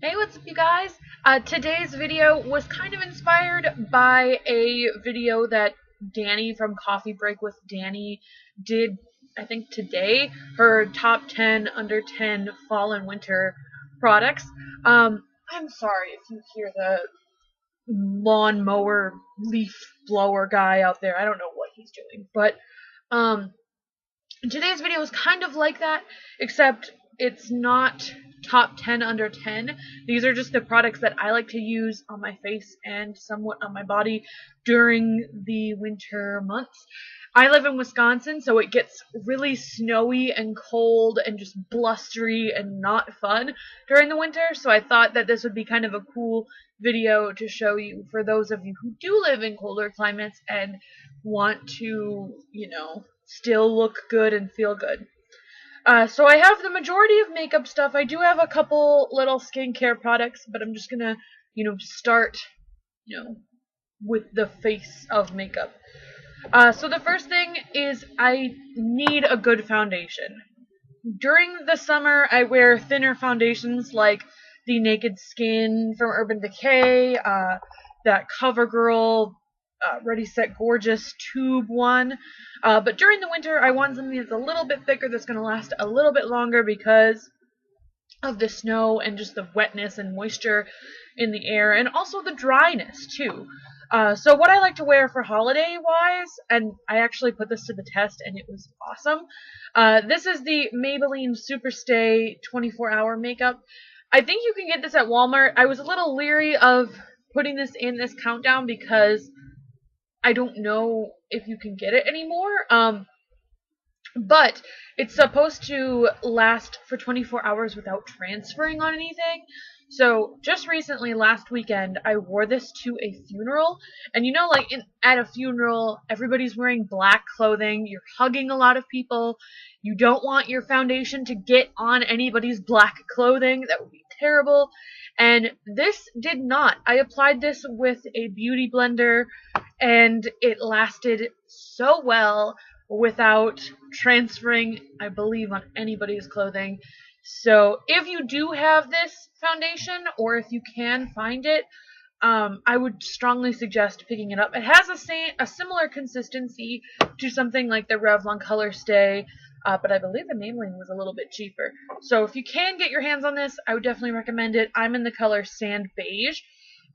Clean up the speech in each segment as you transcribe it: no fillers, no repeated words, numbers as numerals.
Hey, what's up, you guys? Today's video was kind of inspired by a video that Danny from Coffee Break with Danny did, I think today, her top 10 under 10 fall and winter products. I'm sorry if you hear the lawnmower leaf blower guy out there. I don't know what he's doing, but um, today's video is kind of like that, except it's not top 10 under 10. These are just the products that I like to use on my face and somewhat on my body during the winter months. I live in Wisconsin, so it gets really snowy and cold and just blustery and not fun during the winter, so I thought that this would be kind of a cool video to show you for those of you who do live in colder climates and want to, still look good and feel good. So I have the majority of makeup stuff. I do have a couple little skincare products, but I'm just gonna, start, with the face of makeup. So the first thing is I need a good foundation. During the summer, I wear thinner foundations like the Naked Skin from Urban Decay, that CoverGirl Ready Set Gorgeous tube one. But during the winter, I want something that's a little bit thicker, that's going to last a little bit longer because of the snow and just the wetness and moisture in the air, and also the dryness too. So what I like to wear for holiday wise, and I actually put this to the test and it was awesome. This is the Maybelline Superstay 24-hour makeup. I think you can get this at Walmart. I was a little leery of putting this in this countdown because I don't know if you can get it anymore. But it's supposed to last for 24 hours without transferring on anything. So just recently, last weekend, I wore this to a funeral. And at a funeral, everybody's wearing black clothing. You're hugging a lot of people. You don't want your foundation to get on anybody's black clothing. That would be terrible. And this did not. I applied this with a beauty blender, and it lasted so well without transferring, I believe, on anybody's clothing. So if you do have this foundation, or if you can find it, I would strongly suggest picking it up. It has a similar consistency to something like the Revlon Color Stay, but I believe the Maybelline was a little bit cheaper. So if you can get your hands on this, I would definitely recommend it. I'm in the color Sand Beige.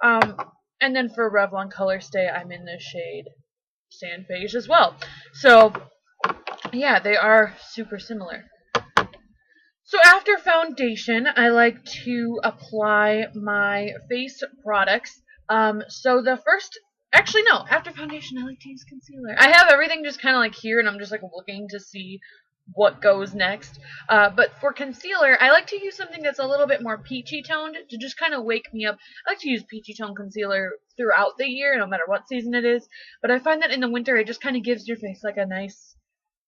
And then for Revlon Color Stay, I'm in the shade Sand Beige as well. So yeah, they are super similar. So after foundation, I like to apply my face products. After foundation, I like to use concealer. I have everything just kind of like here, and I'm just like looking to see what goes next. But for concealer, I like to use something that's a little bit more peachy toned to just kind of wake me up. I like to use peachy toned concealer throughout the year, no matter what season it is. But I find that in the winter, it just kind of gives your face like a nice,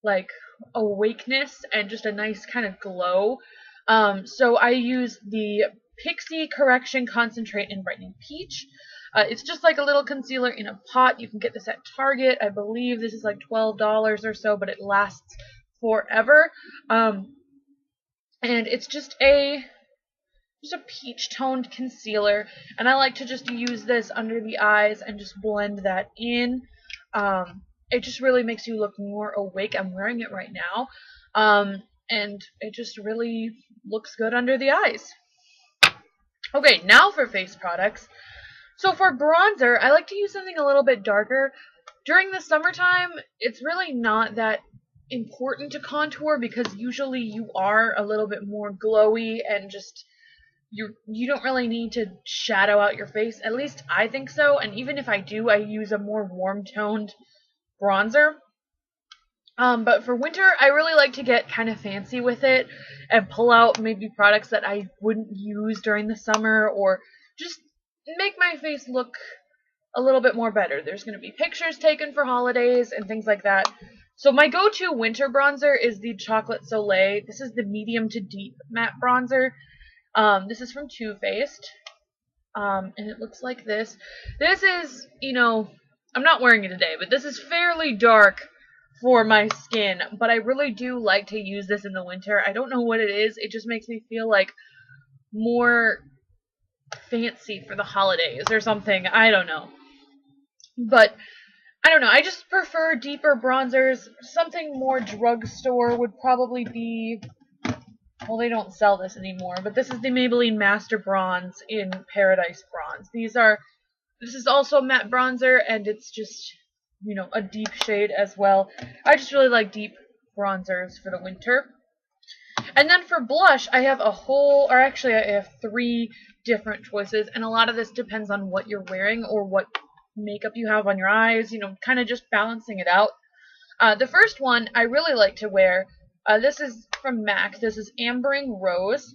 like, awakeness and just a nice kind of glow. So I use the Pixie Correction Concentrate in Brightening Peach. It's just like a little concealer in a pot. You can get this at Target. I believe this is like $12 or so, but it lasts forever. And it's just a peach toned concealer, and I like to just use this under the eyes and just blend that in. It just really makes you look more awake. I'm wearing it right now, and it just really looks good under the eyes. Okay, now for face products. So for bronzer, I like to use something a little bit darker. During the summertime, it's really not that important to contour because usually you are a little bit more glowy and just you don't really need to shadow out your face. At least I think so. And even if I do, I use a more warm toned bronzer. But for winter, I really like to get kind of fancy with it and pull out maybe products that I wouldn't use during the summer, or just make my face look a little bit more better. There's going to be pictures taken for holidays and things like that. So my go-to winter bronzer is the Chocolate Soleil. This is the medium to deep matte bronzer. This is from Too Faced. And it looks like this. This is, I'm not wearing it today, but this is fairly dark for my skin, but I really do like to use this in the winter. I don't know what it is. It just makes me feel like more fancy for the holidays or something. I don't know. But I don't know. I just prefer deeper bronzers. Something more drugstore would probably be, well, they don't sell this anymore, but this is the Maybelline Master Bronze in Paradise Bronze. This is also a matte bronzer, and it's just, you know, a deep shade as well. I just really like deep bronzers for the winter. And then for blush, I have I have 3 different choices, and a lot of this depends on what you're wearing or what makeup you have on your eyes, you know, kind of just balancing it out. The first one I really like to wear, this is from MAC. This is Ambering Rose,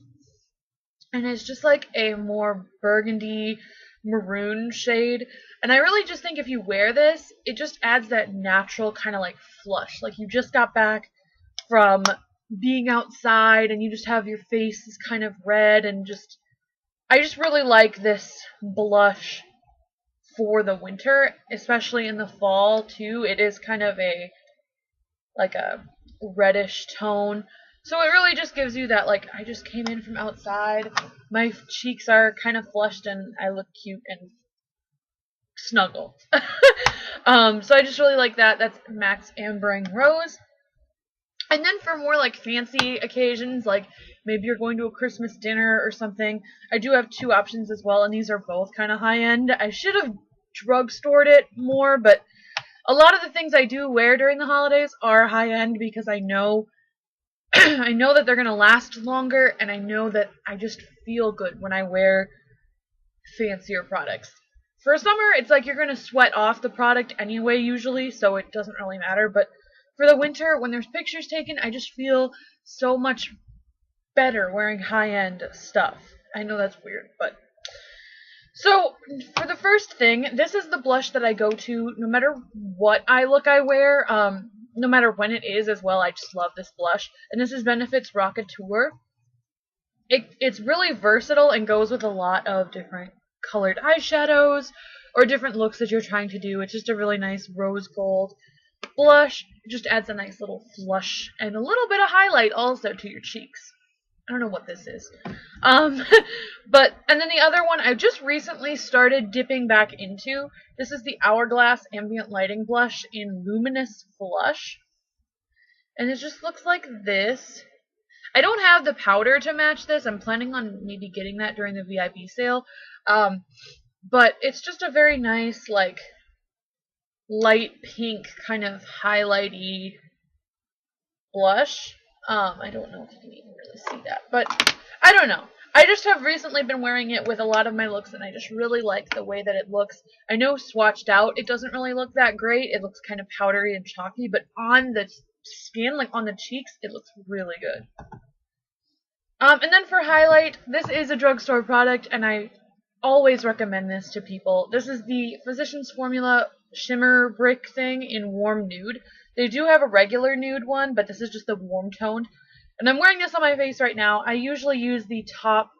and it's just like a more burgundy maroon shade. And I really just think if you wear this, it just adds that natural kind of like flush, like you just got back from being outside and you just have your face is kind of red, and I just really like this blush for the winter, especially in the fall too. It is kind of like a reddish tone, so it really just gives you that, like, I just came in from outside, my cheeks are kind of flushed and I look cute and snuggled. So I just really like that. That's MAC's Ambering Rose. And then for more like fancy occasions, like maybe you're going to a Christmas dinner or something, I do have 2 options as well, and these are both kind of high end. I should have drugstored it more, but a lot of the things I do wear during the holidays are high end because I know I know that they're going to last longer, and I know that I just feel good when I wear fancier products. For summer, it's like you're going to sweat off the product anyway usually, so it doesn't really matter, but for the winter, when there's pictures taken, I just feel so much better wearing high-end stuff. I know that's weird, but... So, for the first thing, this is the blush that I go to no matter what eye look I wear, no matter when it is as well. I just love this blush. And this is Benefit's Rockateur. It's really versatile and goes with a lot of different colored eyeshadows or different looks that you're trying to do. It's just a really nice rose gold blush. It just adds a nice little flush and a little bit of highlight also to your cheeks. I don't know what this is. And then the other one I just recently started dipping back into. This is the Hourglass Ambient Lighting Blush in Luminous Flush. And it just looks like this. I don't have the powder to match this. I'm planning on maybe getting that during the VIP sale. But it's just a very nice, like, light pink kind of highlighty blush. I don't know if you can even really see that, but I don't know. I just have recently been wearing it with a lot of my looks, and I just really like the way that it looks. I know swatched out, it doesn't really look that great. It looks kind of powdery and chalky, but on the skin, like on the cheeks, it looks really good. And then for highlight, this is a drugstore product, and I always recommend this to people. This is the Physicians Formula Shimmer Brick thing in Warm Nude. They do have a regular nude one, but this is just the warm toned. And I'm wearing this on my face right now. I usually use the top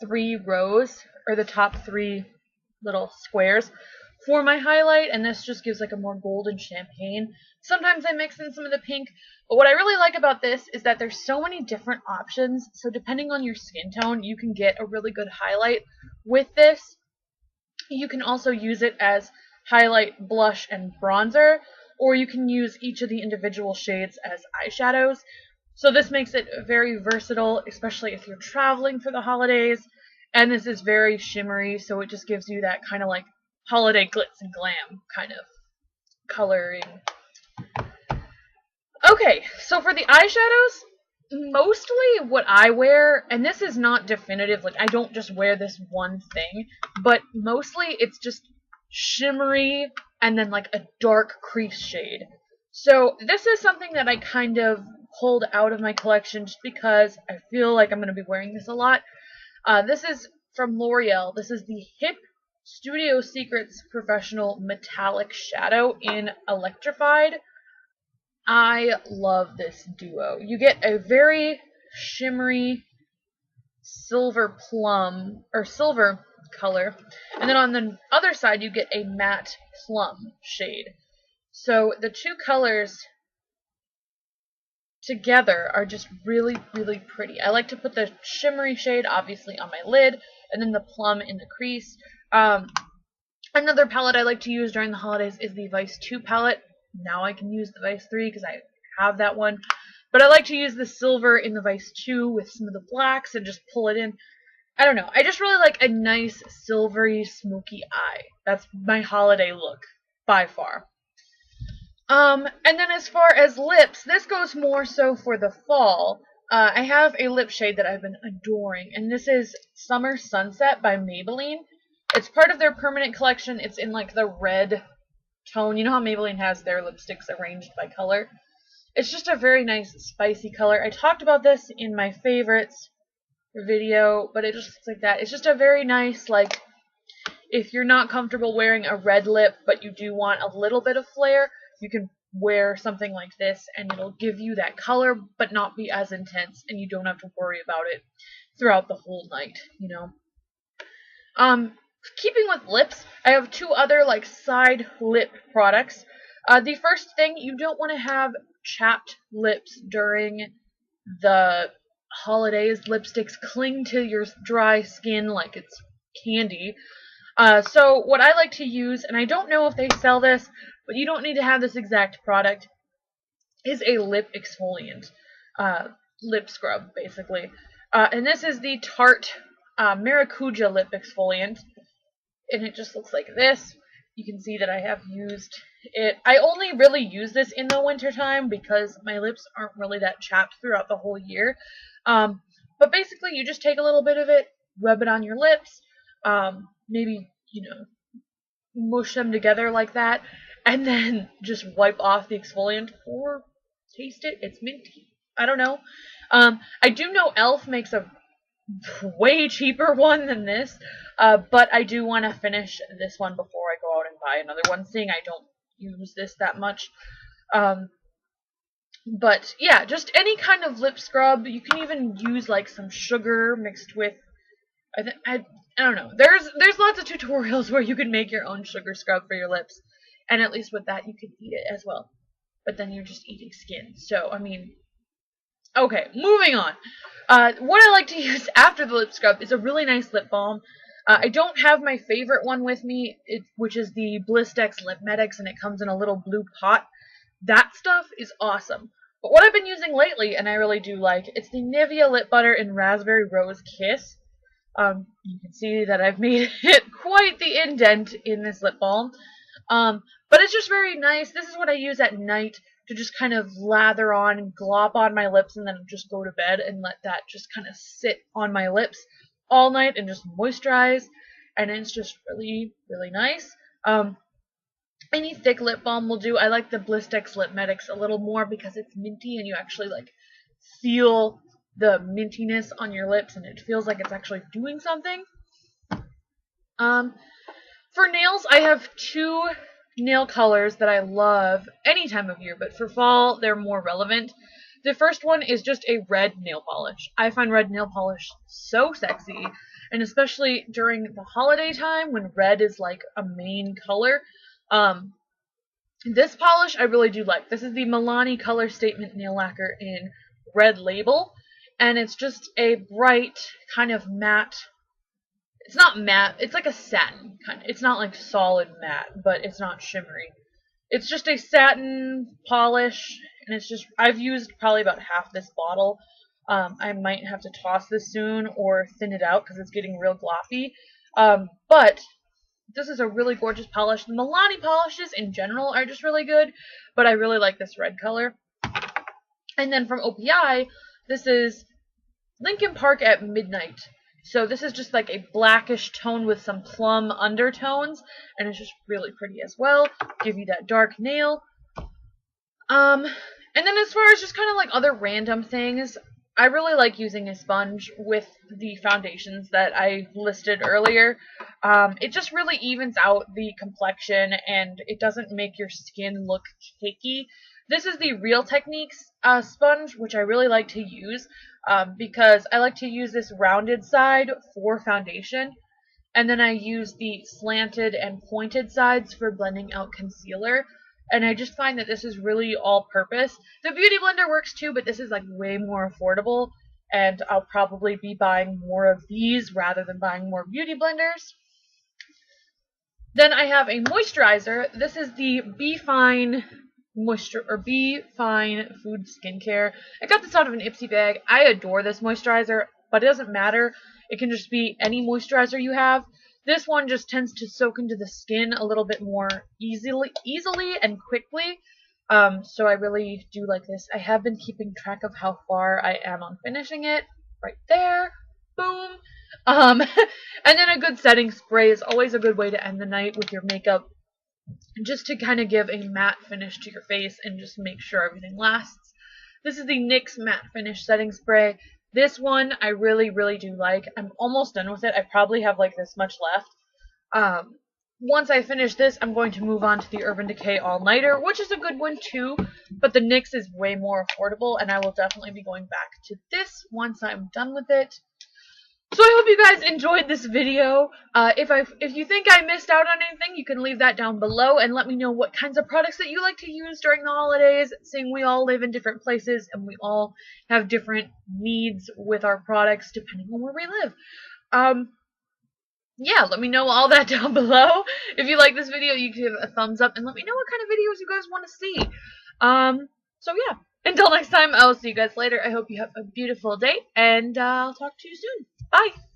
3 rows, or the top 3 little squares, for my highlight, and this just gives like a more golden champagne. Sometimes I mix in some of the pink, but what I really like about this is that there's so many different options, so depending on your skin tone, you can get a really good highlight with this. You can also use it as highlight, blush, and bronzer, or you can use each of the individual shades as eyeshadows. So this makes it very versatile, especially if you're traveling for the holidays, and this is very shimmery, so it just gives you that kind of like holiday glitz and glam kind of coloring. Okay, so for the eyeshadows, mostly what I wear, and this is not definitive, like I don't just wear this one thing, but mostly it's just shimmery and then like a dark crease shade. So this is something that I kind of pulled out of my collection just because I feel like I'm going to be wearing this a lot. This is from L'Oreal. This is the Hip Studio Secrets Professional Metallic Shadow in Electrified. I love this duo. You get a very shimmery silver plum, or silver color, and then on the other side you get a matte plum shade. So the 2 colors together are just really, really pretty. I like to put the shimmery shade obviously on my lid, and then the plum in the crease. Another palette I like to use during the holidays is the Vice 2 palette. Now I can use the Vice 3 because I have that one. But I like to use the silver in the Vice 2 with some of the blacks and just pull it in. I don't know. I just really like a nice silvery smoky eye. That's my holiday look by far. And then as far as lips, this goes more so for the fall. I have a lip shade that I've been adoring, and this is Summer Sunset by Maybelline. It's part of their permanent collection. It's in like the red tone. You know how Maybelline has their lipsticks arranged by color? It's just a very nice spicy color. I talked about this in my favorites video, but it just looks like that. It's just a very nice, like, if you're not comfortable wearing a red lip, but you do want a little bit of flair, you can wear something like this, and it'll give you that color, but not be as intense, and you don't have to worry about it throughout the whole night, you know? Keeping with lips, I have two other, like, side lip products. The first thing, you don't want to have chapped lips during the holidays. Lipsticks cling to your dry skin like it's candy. So what I like to use, and I don't know if they sell this, but you don't need to have this exact product, is a lip exfoliant. Lip scrub, basically. And this is the Tarte Maracuja lip exfoliant. And it just looks like this. You can see that I have used it. I only really use this in the wintertime because my lips aren't really that chapped throughout the whole year. But basically, you just take a little bit of it, rub it on your lips, maybe, you know, mush them together like that, and then just wipe off the exfoliant or taste it. It's minty. I don't know. I do know e.l.f. makes a way cheaper one than this, but I do want to finish this one before I go out and buy another one, seeing I don't use this that much. But yeah, just any kind of lip scrub. You can even use like some sugar mixed with, I don't know. There's lots of tutorials where you can make your own sugar scrub for your lips, and at least with that you can eat it as well. But then you're just eating skin. So I mean, okay, moving on. What I like to use after the lip scrub is a really nice lip balm. I don't have my favorite one with me, which is the Blistex Lip Medics, and it comes in a little blue pot. That stuff is awesome. But what I've been using lately, and I really do like, it's the Nivea Lip Butter in Raspberry Rose Kiss. You can see that I've made it quite the indent in this lip balm. But it's just very nice. This is what I use at night to just kind of lather on and glop on my lips and then just go to bed and let that just kind of sit on my lips all night and just moisturize. And it's just really, really nice. Any thick lip balm will do. I like the Blistex Lip Medics a little more because it's minty and you actually like feel the mintiness on your lips and it feels like it's actually doing something. For nails, I have two nail colors that I love any time of year, but for fall they're more relevant. The first one is just a red nail polish. I find red nail polish so sexy, and especially during the holiday time when red is like a main color. This polish I really do like. This is the Milani Color Statement Nail Lacquer in Red Label, and it's just a bright kind of matte. It's not matte, it's like a satin kind of. It's not like solid matte, but it's not shimmery. It's just a satin polish, and it's just, I've used probably about half this bottle. I might have to toss this soon or thin it out because it's getting real gloppy. But this is a really gorgeous polish. The Milani polishes in general are just really good, but I really like this red color. And then from OPI, this is Lincoln Park at Midnight. So this is just like a blackish tone with some plum undertones, and it's just really pretty as well. Give you that dark nail. And then as far as just kind of like other random things, I really like using a sponge with the foundations that I listed earlier. It just really evens out the complexion, and it doesn't make your skin look cakey. This is the Real Techniques sponge, which I really like to use because I like to use this rounded side for foundation, and then I use the slanted and pointed sides for blending out concealer. And I just find that this is really all-purpose. The Beauty Blender works too, but this is like way more affordable. and I'll probably be buying more of these rather than buying more beauty blenders. Then I have a moisturizer. This is the Be Fine Be Fine Food Skincare. I got this out of an Ipsy bag. I adore this moisturizer, but it doesn't matter. It can just be any moisturizer you have. This one just tends to soak into the skin a little bit more easily and quickly. So I really do like this. I have been keeping track of how far I am on finishing it. Right there. Boom. And then a good setting spray is always a good way to end the night with your makeup, just to kind of give a matte finish to your face and just make sure everything lasts. This is the NYX Matte Finish Setting Spray. This one I really, really do like. I'm almost done with it. I probably have like this much left. Once I finish this, I'm going to move on to the Urban Decay All Nighter, which is a good one too, but the NYX is way more affordable, and I will definitely be going back to this once I'm done with it. So I hope you guys enjoyed this video. If you think I missed out on anything, you can leave that down below and let me know what kinds of products that you like to use during the holidays, seeing we all live in different places and we all have different needs with our products depending on where we live. Yeah, let me know all that down below. If you like this video, you can give it a thumbs up and let me know what kind of videos you guys want to see. So yeah, until next time, I will see you guys later. I hope you have a beautiful day, and I'll talk to you soon. Bye!